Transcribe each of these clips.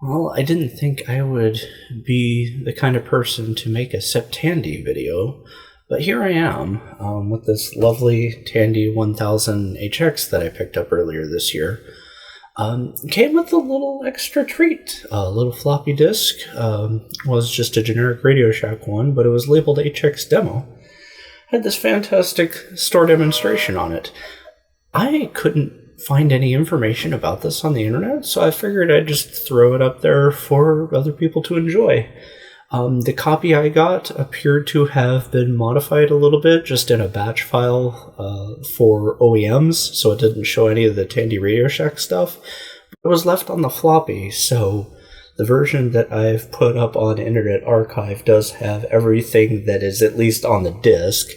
Well, I didn't think I would be the kind of person to make a SepTandy video, but here I am with this lovely Tandy 1000HX that I picked up earlier this year. Came with a little extra treat. A little floppy disk. Was just a generic Radio Shack one, but it was labeled HX Demo. Had this fantastic store demonstration on it. I couldn't find any information about this on the internet, so I figured I'd just throw it up there for other people to enjoy. The copy I got appeared to have been modified a little bit, just in a batch file for OEMs, so it didn't show any of the Tandy Radio Shack stuff. It was left on the floppy, so the version that I've put up on Internet Archive does have everything that is at least on the disk.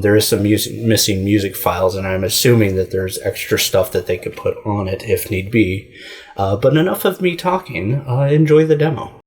There is some missing music files, and I'm assuming that there's extra stuff that they could put on it if need be. But enough of me talking. Enjoy the demo.